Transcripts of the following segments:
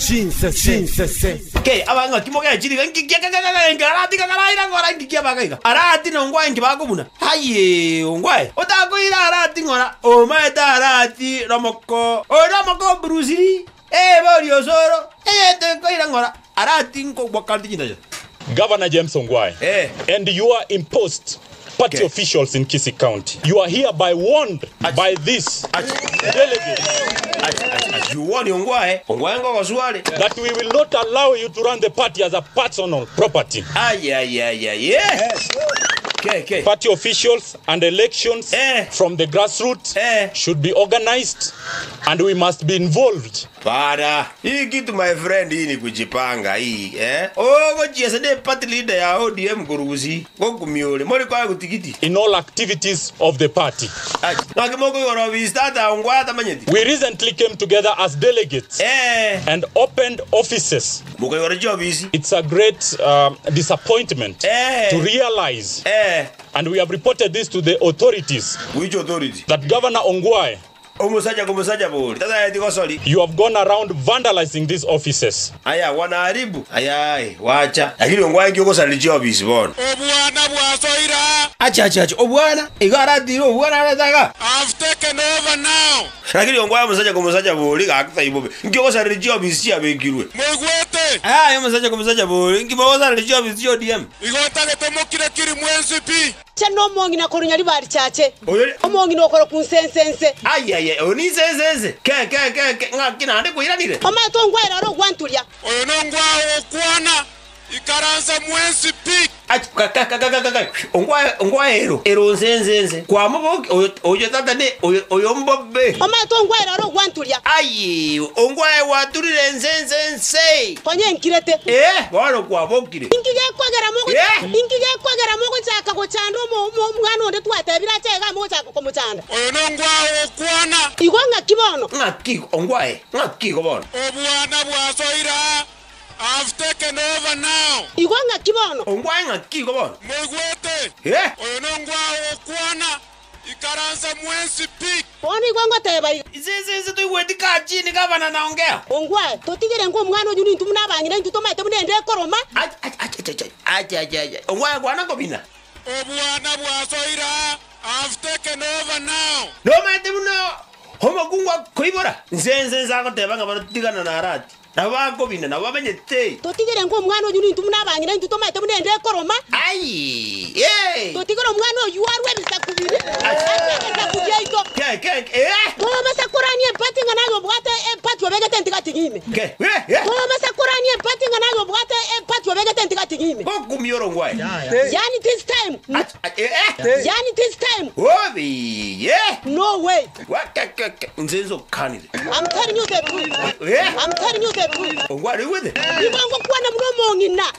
Shinsese. Okay, abanga kimoga chiri ngikia ngara ira ngora ngikia bagaika. Arati no ngwa ngibago buna. Haye ngwa. Otakoira arati ngora. O maeta arati romoko. O romoko brusi. Bori osoro. Te koira ngora. Arati ngo bakalti jinda. Governor James Ongwae, and you are imposed party officials in Kisii County. You are hereby warned by this delegate that we will not allow you to run the party as a personal property. Okay. Party officials and elections from the grassroots should be organized, and we must be involved. Para, hii kitu my friend hii ni kujipanga hii, Ogo GSD party leader ya ODM Guruzi, Gokumiole, mori kwa kutikiti. In all activities of the party. We recently came together as delegates and opened offices. It's a great disappointment to realize, and we have reported this to the authorities. Which authority? That Governor Ongwae, you have gone around vandalizing these offices. Aya wanaharibu. Wacha. Lakini Ongwae ngiyoko salichi office bona. Obwana bwasoira. Acha. Obwana. Igarati obwana anataka. I've taken over now. Lakini Ongwae musaja boli gakita ibobe. Ngiyoko salichi office ya bekirwe. Mwegwete. Musaja boli. Ngiyoko salichi office ya ODM. Igota getemokire kiri mwenzi pi. Chano mongi na korunya libari chache. Omongi no koro kunsensense. Oni sensense. Ngakina ande kuiranire. Oma to Ongwae ro gwantulia. Oyo no Ongwae okwana ikaranza mwenzi pi. Ongwae ero sensense. Kwa muboki oyo tata ne oyo mbobbe. Oma to Ongwae ro gwantulia. Ongwae waturire sensense. Konye nkirete. Wano kwa bokire. Ingige kwagera mogo chaka ko chando mwana onde twatebira chega mogo chaka ko muchanda. Oyo no Ongwae okwana. Igonga kibono. Ngaki Ongwae. Ngaki kobono. Obwana bwasoira. I've taken over now. Igonga kibono. Ongwae ngaki kobono. Mwegwete. Oyo no Ongwae okwana ikaranza mwenzi pi. Oni gonga teba. Sisi tuiwetika chini gavana naongea. Ongwae totigere ngo mwana oju nintu munabangire nintu tomaite munende koroma. Acha. Ongwae kwana kobina. Obwana bwasoira. I've taken over now. No maite muno. Homo kungwa koibora. Nsense zako tebanga banotigana na arati. Nabako bina nabamenyete. Totigere ngo mwana oju nintu munabangire nintu tomaite munende koroma. Totigere mwana oju warwe bisakubire. Kujeito. Toma sakurani empati nganayo bwate empati obegete ntigatigime. Toma sakurani empati nganayo bwate empati obegete ntigatigime. Bokumiyoro Ongwae. Yani this time. Yani this time. Obi, No way. Nzenzo kanile. I'm telling you the truth. Ongwae with it. Ibongo kwana mnomongi na.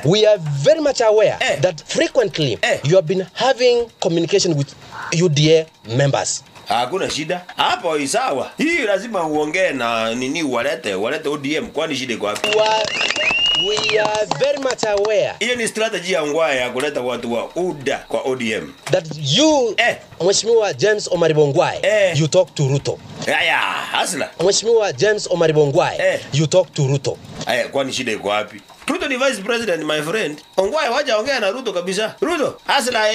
We are very much aware that frequently you have been having communication with UDA members. Hakuna shida. Hapo isawa. Hii lazima uongee na nini walete ODM kwani shida kwa wapi? We are very much aware. Hiyo ni strategy ya Ongwae ya kuleta watu wa UDA kwa ODM. That you, Mheshimiwa James Omariba Ongwae, you talk to Ruto. Hasla. Mheshimiwa James Omariba Ongwae, you talk to Ruto. Kwani shida kwa wapi? Ruto ni vice president my friend. Ongwae waja ongea na Ruto kabisa. Ruto, hasla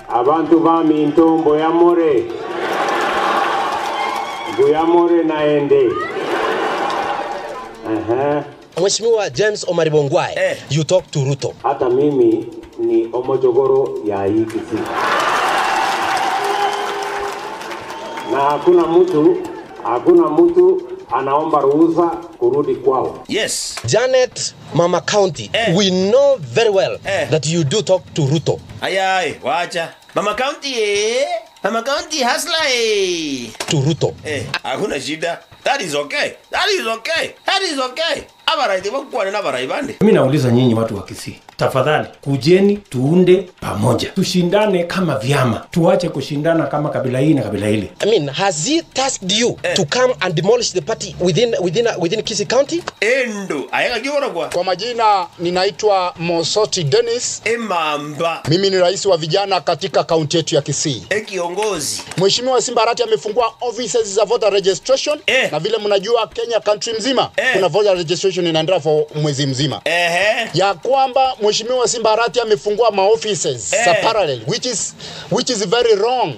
Abantu bami ntombo ya more. Guyamore naende. Mheshimiwa James Omariba Ongwae, you talk to Ruto. Hata mimi ni omojogoro ya hii Kisii. Na hakuna mtu anaomba ruhusa kurudi kwao. Yes. Janet, Mama County, we know very well that you do talk to Ruto. Wacha. Mama County hasla to Ruto. Hakuna shida. That is okay. Abaraidi bakwana na baraibande. Mimi nauliza nyinyi watu wa Kisii, tafadhali kujeni tuunde pamoja. Tushindane kama vyama. Tuache kushindana kama kabila hii na kabila hile. I mean, has he tasked you to come and demolish the party within Kisii County? Endo, ayaka kiora kwa majina ninaitwa Mosoti Dennis. Emamba. Mimi ni rais wa vijana katika kaunti yetu ya Kisii. Kiongozi. Mheshimiwa Simba Arati amefungua offices za voter registration na vile mnajua Kenya country mzima kuna voter registration inaendelea for mwezi mzima. Ya kwamba Mheshimiwa Simba Arati amefungua ma offices za parallel which is very wrong.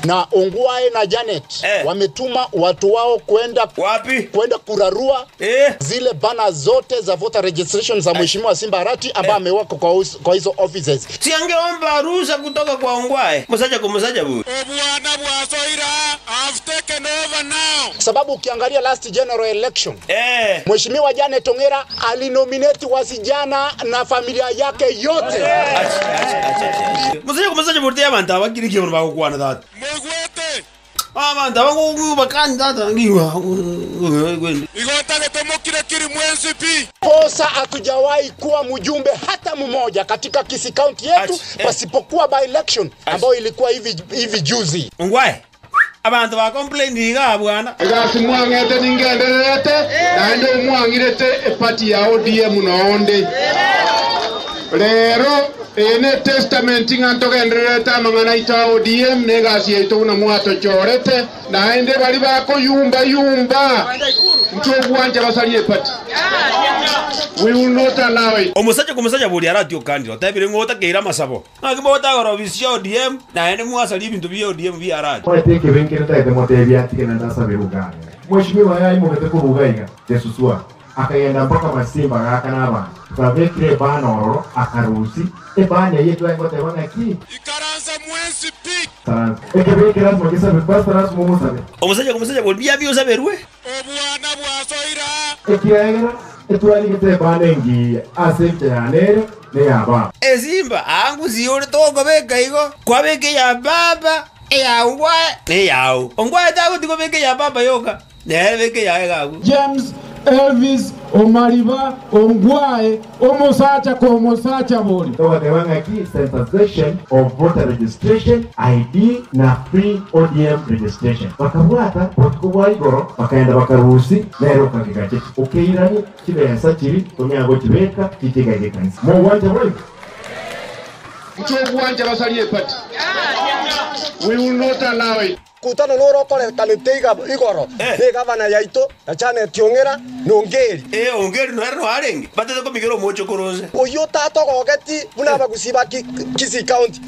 Na Ongwae na Janet wametuma watu wao kwenda wapi? Kwenda kurarua zile bana zote za voter registration za Mheshimiwa Simba Arati ambaye ameweka kwa hizo offices. Siangeomba ruhusa kutoka kwa Ongwae. Msaja kumsaja bure. Obwana bwasoira have taken over now. Sababu ukiangalia last general election Mheshimiwa Janet Ongera alinominate wasijana na familia yake yote. Msaja kumsaja bure ya manta wakiri kiona bako kwana dhat. Mwegwete. Manta wangu bakani dhat ngiwa. Igota getomokire kiri mwenzi pi. Kosa hatujawahi kuwa mjumbe hata mmoja katika Kisii County yetu pasipokuwa by election ambayo ilikuwa hivi juzi. Ongwae. Abantu ba complain diga bwana. Egasi mwangete ningenderete naende umwangirete party ya ODM noonde. Lero ene testament ngantogenderete amangana ita ODM negasi yeto una mwato chorete naende bali bako yumba. Mchobwanja basaliye party. We will not allow it. Omusaje kumusaja buri aratio kandi otabire ngota keira masabo. Ngimota goro visio ODM naende mwasali bintu bi ODM bi arati. Mwateke benkere taite motebya tikena ndasa berugane. Mheshimiwa yai mugete kurugaiga Jesusua akayenda mpaka Masimba ngaka naba. Twabekire bana ororo akarusi bana yetu ngote bana ki. Ikaranza mwenzi pi. Ekebekira mwagisa bepasta mumusabe. Omusaje kumusaja buri bya byo saberwe. Obwana bwasoira. Ekiragera etwali gete bana ngi asente yanere ne yaba. Ezimba angu ziore toko beka igo kwa beke ya baba ya Ongwae ne yao. Ongwae tago tiko beke ya baba yoka. Ne beke ya gagu. James Elvis Omariba Ongwae Omosacha ko Omosacha boli. Toka dewanga ki sensitization of voter registration, ID na free ODM registration. Bakabwata otkuwa igoro bakaenda bakarusi lero kagikache. Okeirani kibe yasachiri tonyago kibeka kitega gekanisa. Mo wanje boy. Mchobwanja basaliye party. We will not allow it. Kutano noro kole kaniteiga igoro ne gavana yaito na Janet Ongera nongeri ongeri no erno arenge batete ko migero mocho korose oyo tato gogeti buna bagusiba Kisii County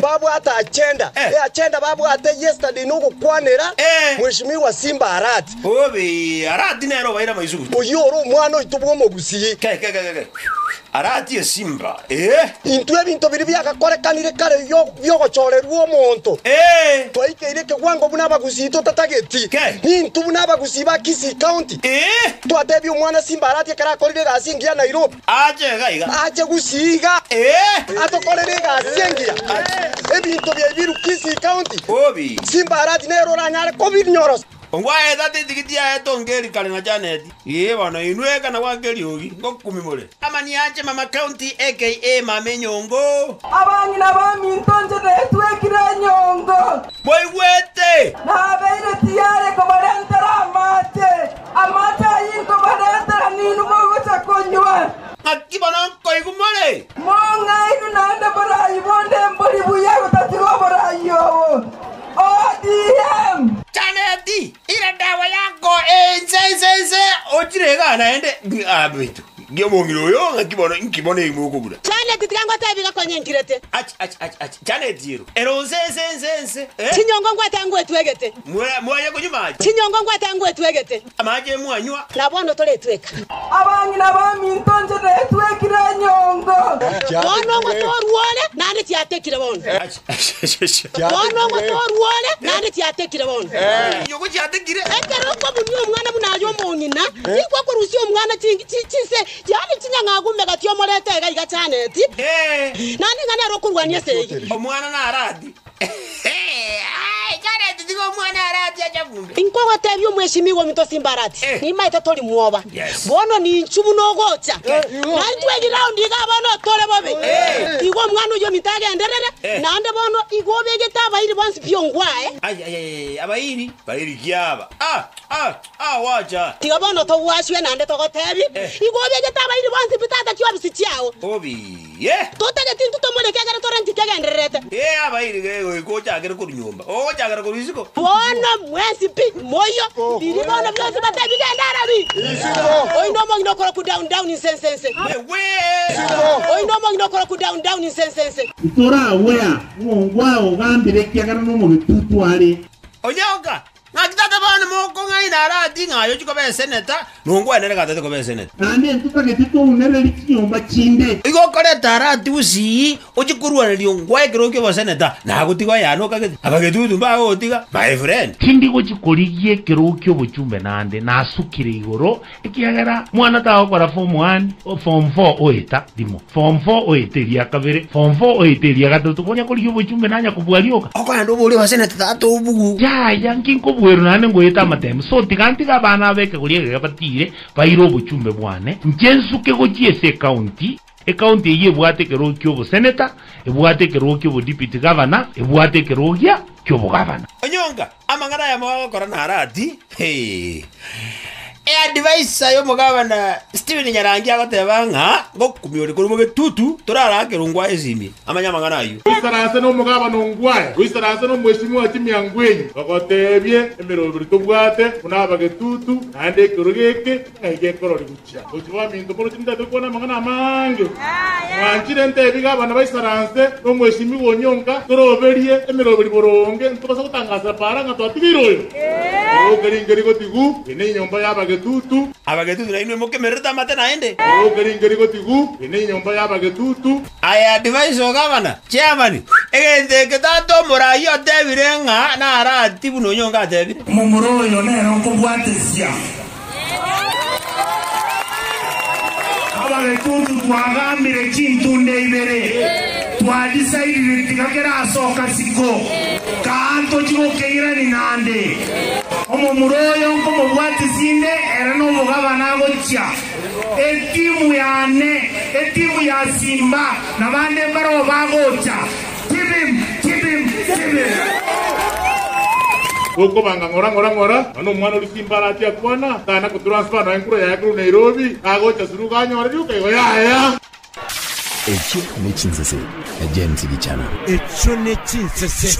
babu ata agenda babu ata yesterday no kwanera Mheshimiwa Simba Arati obe Arati nero baira maizuru oyo ro mwana itubwo mogusi Arati Simba into ebintu biri byakakorekanire kare yo gochorerwa omonto twaikeire kegwango buna bagusito tatageti into buna bagusiba Kisii County twatebi omwana Simba Arati karakorire gasingia Nairobi aje gusiga atokorire gasingia ebintu byebiru Kisii County obi Simba Arati nero ranyare covid nyoros Ongwae dati tikitia etongeri kale na Janet. Bana inweka na wangeri ogi ngokumi mole. Ama ni aje mama county aka mame nyongo. Abangi na bami ntonje twekira nyongo. Boy wete. Na beire tiare ko barentera amate yinko barentera ninu go chakonywa. Akibana ko igumole. Monga inu nanda barayi bonde mbori buya gotatigo barayo. ODM Janeti ira dawa yako nse ochirega naende abitu ngiyomongiro yo ngibona imuko buda Janeti tikango tabiga konyenkirete ach Janeti yero ero nse Chinyongo ngwatangu etwegete mwaye kunyuma Chinyongo ngwatangu etwegete amaje mwanywa nabono tole tweka abangi na bami ntonje twekira nyongo bono ngotorwole nane tiatekire bono bono ngotorwole nane tiatekire bono yogo tiatekire ekero ko bunyo omwana bunayo monyina ikwa kurusi omwana chise yani chinyanga gumbe gatyo molete ga Janeti nani ngana ro kurwanya sege omwana na Arati Janeti Tigo mwana arati acha vumbi. Inkogo tebyo mheshimiwa mito simbarati. Ni maita tori muoba. Bono ni nchubu no gocha. Na ntwe gi round iga bono tole bobe. Igo mwana yo mitage enderere. Na ande bono igo bege taba iri bonsi piongwae. Ay abairi. Bairi kiaba. Wacha. Tigo bono to washwe na ande to gotebi. Igo bege taba iri bonsi pitata kiwa bisichiao. Obi. Totege tintu tomole kegere torenti kege enderere. Abairi ge go chagere ku nyumba. O chagere ku risiko. Bono mwesi pi moyo. Biri bono byose batebi gendara bi. Oi no mo inokora ku down in sense. Oi no mo inokora ku down in sense. Itora wea ngwa ogambire kyagara no mu bitutu ari. Onyoka. Ngakitata bana moko ngai nara dinga yo chiko be senator nongwa nene katete ko be senator ane ntutake tito unere likinyomba chinde igo kore tara tusi ochikurwa liongwa ekero bo senator na gutigo yano kage abagetutu ba otiga my friend tindi gochikorigie kerokyo bochumbe nande nasukire igoro ikiagera mwana tawo kora form 1 form 4 oita dimo form 4 oiteria kabere form 4 oiteria gatatu konya korigyo bochumbe nanya kubwalioka okando boli wa senator tato bugu ya yankinko bweru nane ngoyeta matem so tigantiga bana beke kuriye gabatire bairo bochumbe bwane njensuke gochiese county county ye bwate kerokyo bo senator ebwate kerokyo bo deputy governor ebwate kerogya kyo bo governor onyonga amangana ya mwa kora narati advisor yo mugabana Steven Nyarangi agoteba nga gokumyori kuri muge tutu turara kerungwa ezimi amanyamangana ayo Isarase no mugabana ongwaye Isarase no mweshimiwa timyangwenyi bagotebye emero biri tubwate unabage tutu ande kurugeke ngige korori gucha ukiwa minto bolo tindate kona mangana mange wanchire ntebi gabana baisarase no mweshimiwa onyonka toroberie emero biri boronge ntubasa gutangaza paranga twatigiroyo okeri gotigu ene nyomba yabage tutu abagetutu na inwe moke merita mate naende okeri gotigu ene nyomba yabage tutu aya advice ogabana chairman egende ketato morayo tebirenga na ara tibu no nyonga tebire mumuroyo nero kubwatesia abage tutu twagambire kintunde ibere twadisaidire tikagera asoka siko kanto chigokeira ni nande omo muroyo como bwati sinde era no mugabana gocha etimu ya Simba na bande baro bagocha tibim Oko banga ngora ano mwana uri Simba ati akwana kana ku transfer na enkuro ya kuru Nairobi agocha suruga nyora yuka ya Echo ne chinsese ya James Gichana. Echo ne chinsese